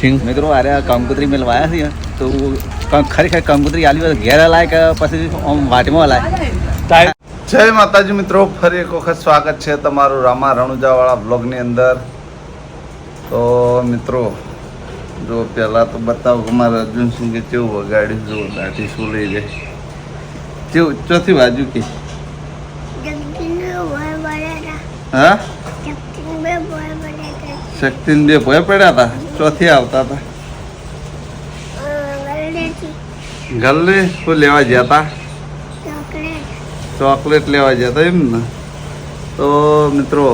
મિત્રો અરે કંકોત્રી મેં લવાયા છે તો ખરેખર કંકોત્રી આલી ઘેર લાય કે પછી વાટમાં લાય. જય માતાજી મિત્રો, ફરી એક વખત સ્વાગત છે તમારું રામા રણુજાવાળા બ્લોગની અંદર. તો મિત્રો જો પહેલાં તો બતાવો કે મારા અર્જુનસિંહે કેવું વગાડ્યું, જો દાઢી શું લઈ જાય કેવું ચોથી બાજુ કે હા શક્તિને બે ભય પડ્યા હતા, ચોથી આવતા હતા ગલ્લે શું લેવા ગયા હતા, ચોકલેટ લેવા ગયા હતા એમ ને. તો મિત્રો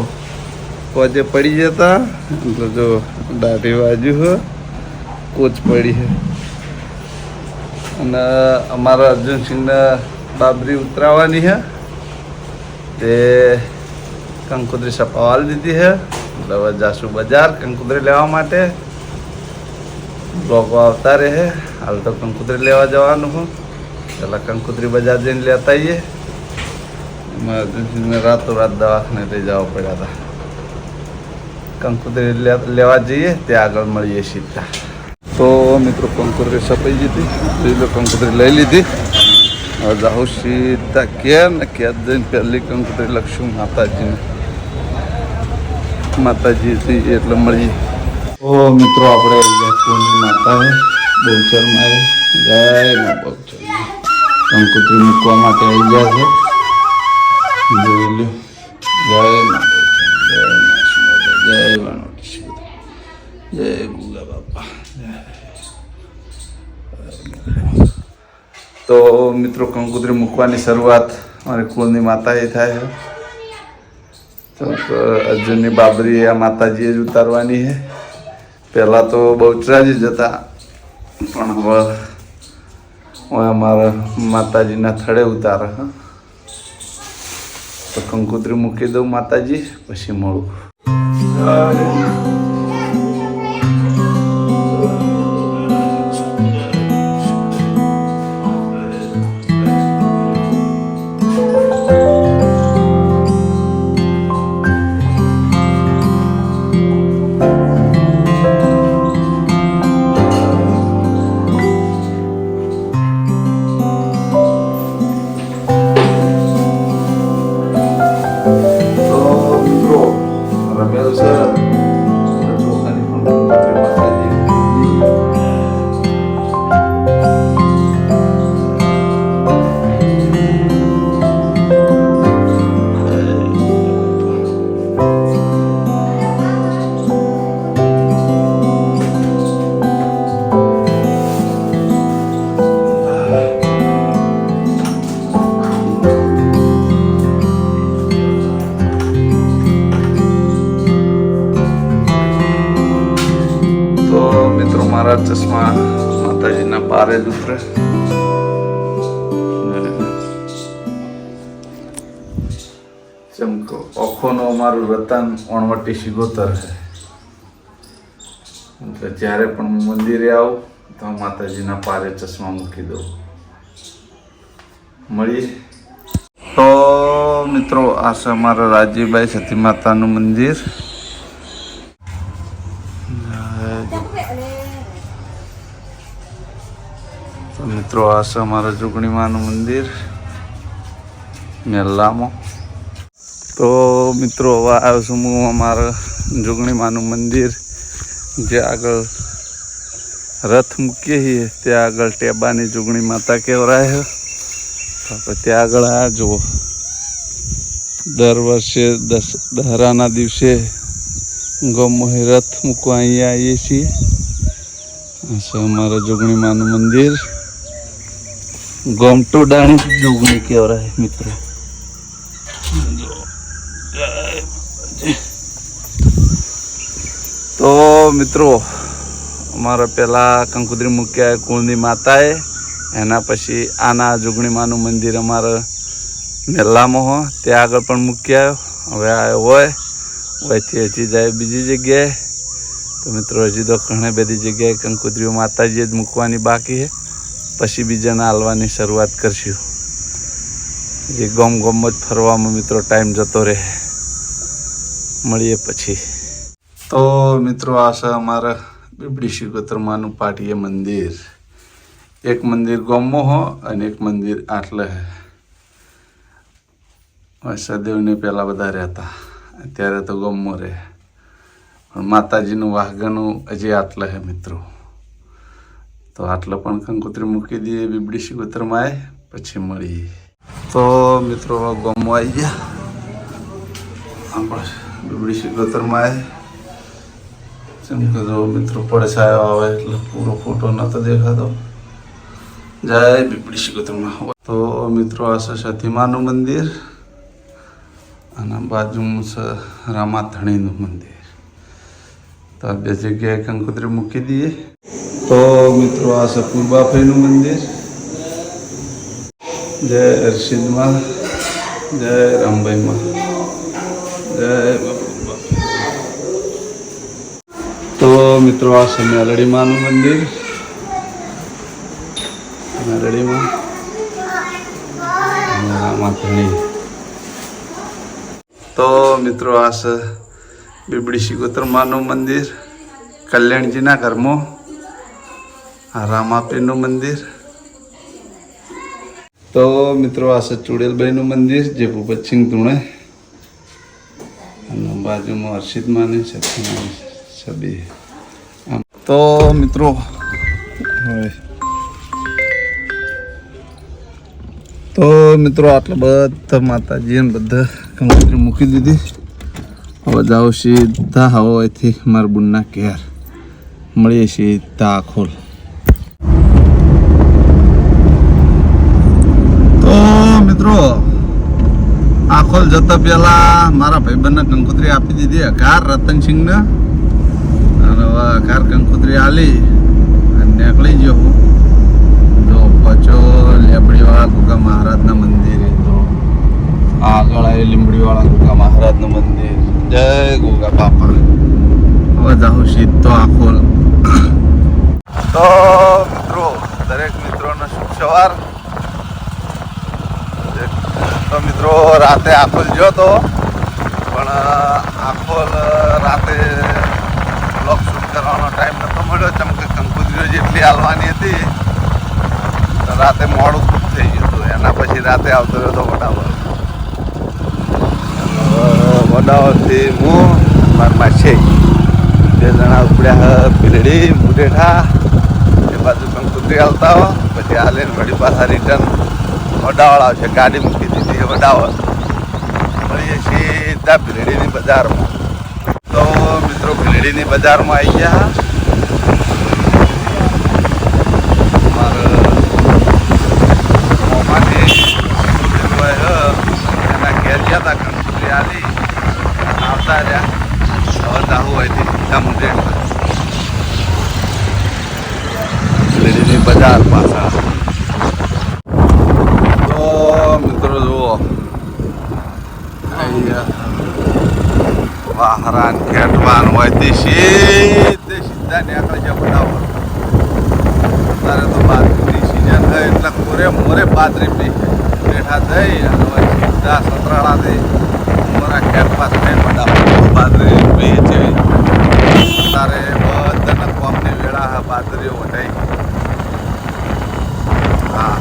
પોજે પડી જતા એટલે જો દાઢી બાજુ હો કોચ પડી છે અને અમારા અર્જુનસિંહને બાબરી ઉતરાવવાની છે તે કંકોત્રી સપાવાલ દીધી છે એટલે હવે જાશું બજાર કંકોત્રી લેવા માટે. બ્લોગો આવતા રહે. હાલ તો કંકોત્રી લેવા જવાનું હું, પહેલાં કંકોત્રી બજાર જઈને લેતા આવીએ. એમાં અર્જુનસિંહને રાતોરાત દવાખાને લઈ જવા પડ્યા હતા. કંકોત્રી લેવા જઈએ ત્યાં આગળ મળીએ સીધા. તો મિત્રો કંકોત્રી સપાઈ જતી, કંકોત્રી લઈ લીધી. હવે જાઉં સીધા ક્યાં ને ક્યાં જઈને પહેલી કંકોત્રી લખશું માતાજીને. માતાજી એટલે મળીએ. ઓ મિત્રો આપણે પૂર્ણિ માતા બહુચરમાં જય મા બહુચર કંકોત્રી મૂકવા માટે આવી ગયા છે. જોઈ લો જય મા જય વાણોટી જય ગુગા બાપા. તો મિત્રો કંકોત્રી મૂકવાની શરૂઆત મારી કુળની માતાએ થાય છે. તો અર્જુનની બાબરી આ માતાજીએ જ ઉતારવાની છે. પહેલાં તો બહુચરાજી જ હતા પણ હવે અમારા માતાજીના થડે ઉતારે. તો કંકોત્રી મૂકી દઉં માતાજી, પછી મળું. મારા ચશ્મા માતાજીના પારે જ ઉતરે. ચમકો ઓખોનો અમારું રતન ઓણવટી શિગોતર છે એટલે જ્યારે પણ હું મંદિરે આવું તો માતાજીના પારે ચશ્મા મૂકી દઉં. મળીએ. તો મિત્રો આ છે અમારા રાજીબાઈ સતી માતાનું મંદિર. મિત્રો આ છે અમારા જોગણીમાનું મંદિર મેલ્લામાં. તો મિત્રો હવે આવ્યો છું હું અમારા જોગણીમાનું મંદિર જે આગળ રથ મૂકીએ છીએ ત્યાં આગળ ટેબાની જોગણી માતા કહેવાય છે. તો ત્યાં આગળ આ જુઓ દર વર્ષે દશહરાના દિવસે ગમોહે રથ મૂકવા અહીંયા આવીએ છીએ. આ છે અમારા જોગણીમાનું મંદિર. ગોમટોડાણી જોગણી કહેવાય મિત્રો. તો મિત્રો અમારા પહેલાં કંકોત્રી મૂક્યા કુળની માતાએ, એના પછી આના જોગણીમાનું મંદિર અમારા મેલ્લામાં હોય ત્યાં આગળ પણ મૂક્યા. હવે આવ્યો હોય વયથી હજી જાય બીજી જગ્યાએ. તો મિત્રો હજી તો ઘણી બધી જગ્યાએ કંકોત્રીઓ માતાજીએ જ મૂકવાની બાકી છે, પછી બીજાના હાલવાની શરૂઆત કરશું. જે ગમ જ ફરવામાં મિત્રો ટાઈમ જતો રહે. મળીએ પછી. તો મિત્રો આ છે અમારા બીબડી શિકોતરમાનું પાટીએ મંદિર. એક મંદિર ગામમાં હો અને એક મંદિર આટલે હે. સદેવને પહેલાં બધા રહેતા, અત્યારે તો ગામમાં રહે, પણ માતાજીનું વાહગનું હજી આટલે હે મિત્રો. તો આટલે પણ કંકોત્રી મૂકી દઈએ બીબડી શિકોતરમાએ, પછી મળીએ. તો મિત્રો ગામમાં આવી ગયા આપણે બીબડી શિકોતરમાએ. જેમ કે જો મિત્રો પડછાયો આવે એટલે પૂરો ફોટો નતો દેખાતો. જય બીબડી શિકોતરમા. તો મિત્રો આ છે સતીમાનું મંદિર અને બાજુમાં છે રામાધણીનું મંદિર. તો આ બે જગ્યાએ કંકોત્રી મૂકી દઈએ. તો મિત્રો આ છે પૂર્વાફઈનું મંદિર. જય હર્ષિદમાં, જય રામભાઈમાં, જય બાપા. તો મિત્રો આ છે મેલડીમાનું મંદિર. મેલડીમાં રામાધણી. તો મિત્રો આ છે બીબડી શિકોતરમાનું મંદિર કલ્યાણજીના ઘરમાં. આ રામાપીરનું મંદિર. તો મિત્રો આ છે ચુડેલબાઈનું મંદિર જે ભૂપતસિંહ ધૂણે. અને બાજુમાં હર્ષિદમાની સતીમાની છબી. તો મિત્રો આટલા બધા માતાજી ને બધા કંકોત્રી મૂકી દીધી. હવે જાઓ સીધા હવાથી મારા બુનના ઘેર. મળીએ સીધા આખોલ. તો મિત્રો આખોલ જતા પહેલા મારા ભાઈબંધને કંકોત્રી આપી દીધી અઘાર રતનસિંહને. અને હવે અઘાર કંકોત્રી આલી અને નીકળી ગયો હું. જો પચો લેબડીવાળા ગોગા મહારાજના મંદિરે. તો આગળ આવી લીંબડીવાળા ગોગા મહારાજનું મંદિર. જય ગોગા બાપા. હવે જાઉં સીધો આખોલ. તો મિત્રો દરેક મિત્રોનો શુભ સવાર. તો મિત્રો રાતે આખોલ ગયો તો, પણ આખોલ રાતે બ્લોગ શૂટ કરવાનો ટાઈમ નતો મળ્યો. ચમકે કંકોત્રીઓ જેટલી હાલવાની હતી રાતે મોડું ખૂબ થઈ ગયું હતું. એના પછી રાતે આવતો રહ્યો હતો વડાવળ. વડાવળથી હું મારા છે 2 જણા ઉપડ્યા ભીલડી મુઢેઠા એ બાજુ કંકોત્રી હાલતા હો. પછી હાલે વળી પાછા રિટર્ન વડાવળ આવશે. ગાડી મૂકી દીધી વડાવળ. મળીએ સીધા ભીલડીની બજારમાં. તો મિત્રો ભીલડીની બજારમાં આવી ગયા. એના ઘેર ગયા હતા કંકોત્રી આલી આવતા રહ્યા. હવે જાવું હોયથી સીધા મુઢેઠ ભીલડીની બજાર પાછા. તો મિત્રો જુઓ વાહરાન ખેટવાન હોય તે સીધા નીકળી જાય બરાબર. અત્યારે તો બાજરી સિઝન હોય એટલે કોરે મોરે બાજરી બેઠા થઈ અને સીધા સતરાળાથી મોરા ખેત પાસે બધા બાજરી પી છે. અત્યારે બધાના કોમની વેળા બાજરીઓ વટાઈ. હા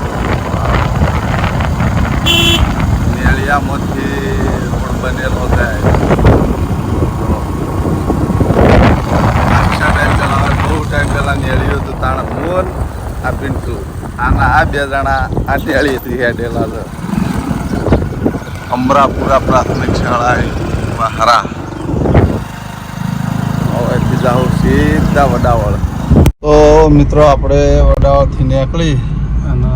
નેળિયામાંથી રોડ બનેલો થાય. બહુ ટાઈમ પહેલાં નેળિયો હતું તાણ મોર આ પિન્ટુ. આના આ 2 જણા આ નેળીથી હેડેલા છે. અમરાપુરા પ્રાથમિક શાળા વાહરા. હવેથી જાઉં સીધા વડાવળ. તો મિત્રો આપણે વડાવળથી નીકળી અને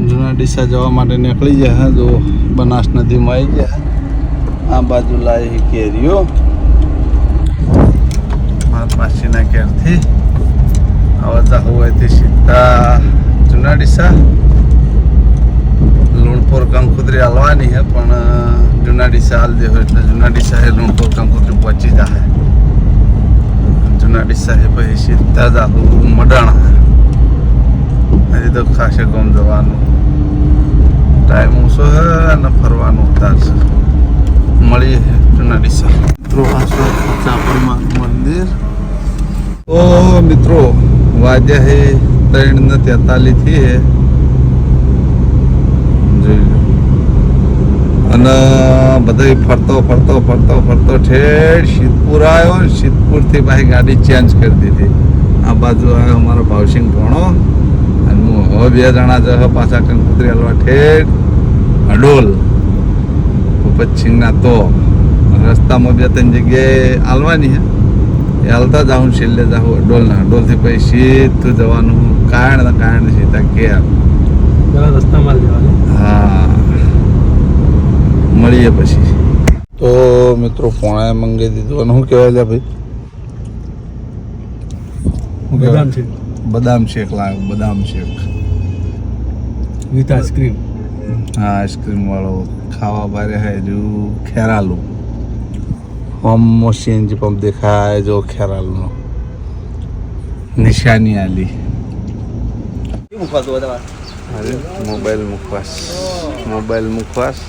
જૂના ડીસા જવા માટે નીકળી ગયા. જો બનાસ નદીમાં આવી ગયા. આ બાજુ લાવી કેરીઓ મારા માસીના ઘેરથી. હવે જવું હોયથી સીધા જૂના ડીસા. લુણપોર કંકોત્રી હાલવાની છે, પણ જૂના ડીસા હાલ દે હોય એટલે જૂના ડીસા એ લુણપોર કંકોત્રી પહોંચી જાય. જૂના ડીસા એ પછી સીધા જાવું મડાણા. હજી તો ખાસે ગામ જવાનું ટાઈમ ઓછો છે અને ફરવાનું ઉતારશે. મળીએ જૂના ડીસા. ચાપરમાં મંદિર તો મિત્રો વાગ્યા હે 3:43 થી જોઈ લો. અને બધો ફરતો ઠેઠ સિદ્ધપુર આવ્યો. સિદ્ધપુરથી પાછી ગાડી ચેન્જ કરી દીધી. આ બાજુ આવ્યો અમારો ભાવસિંગ ભણો અને હું હવે 2 જણા જહ પાછા કંકોત્રી હાલવા ઠેઠ અડોલ ઉપચ્છિંગના. તો રસ્તામાં 2-3 જગ્યાએ હાલવાની છે એ હાલતા જાઉં, છેલ્લે જાઉં અડોલના. અડોલથી પછી સીધું જવાનું કાયણ સીધા ઘેર. રસ્તામાં જવાનું. હા, મળીએ પછી. તો મિત્રો પોણા મંગાવી દીધું. અને શું કહેવાય લે ભાઈ? બદામ શેક બદામ શેક લાવ્યો. બદામ શેક વિથ આઈસ્ક્રીમ. હા, આઈસ્ક્રીમ વાળો ખાવા બારે હે જો ખેરાલુ. ઓમ સીએનજી પંપ દેખાય જો ખેરાલુનો નિશાની આલી. શું મૂકવાતું હતા? અરે મોબાઈલ મૂકવાસ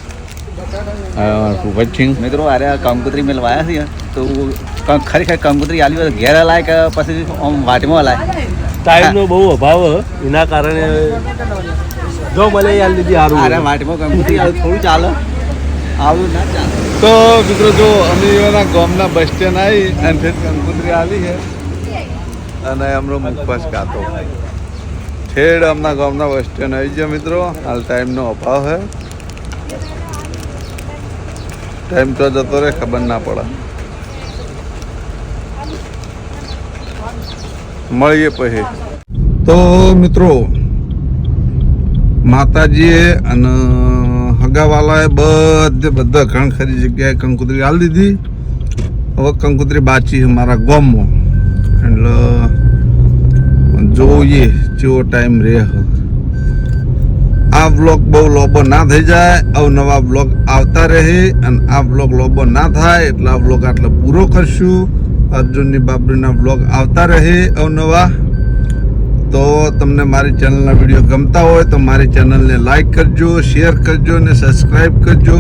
ઉપચ્છિંગ. મિત્રો અરે કંકોત્રી મેળવા આવ્યા છીએ તો ખરેખર કંકોત્રી આલી હોય તો ઘેર હલાય કે પછી આમ વાટમાં હલાય? ટાઈમનો બહુ અભાવ એના કારણે જો મને યાર લીધી અરે સારું. વાટમાં કંકોત્રી આવે થોડું ચાલે, આવું ના ચાલે. તો મિત્રો જો અમે એના ગામના બસ સ્ટેન્ડ આવી અને ફેર કંકોત્રી આલી છે અને એમનો મુખવાસ કાતો ઠેડ અમના ગામના બસ સ્ટેન્ડ આવી ગયા. મિત્રો હાલ ટાઈમનો અભાવ છે. ટાઈમ તો જતો રહે ખબર ના પડે. મળીએ પછી. તો મિત્રો માતાજીએ અને હગાવાલાએ બધા ઘણ ખરી જગ્યાએ કંકોત્રી આલી દીધી. હવે કંકોત્રી બાચી છે મારા ગામમાં, એટલે જોઈએ જેવો ટાઈમ રહે. આ બ્લોગ બહુ લોબો ના થઈ જાય, અવનવા બ્લોગ આવતા રહે. અને આ બ્લોગ લોબો ના થાય એટલે આ બ્લોગ આટલે પૂરો કરશું. અર્જુનની બાબરીના બ્લોગ આવતા રહે અવનવા. તો તમને મારી ચેનલના વિડીયો ગમતા હોય તો મારી ચેનલને લાઈક કરજો, શેર કરજો અને સબસ્ક્રાઈબ કરજો.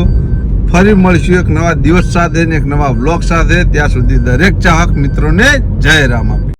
ફરી મળશું એક નવા દિવસ સાથે ને એક નવા બ્લોગ સાથે. ત્યાં સુધી દરેક ચાહક મિત્રોને જય રામ આપી.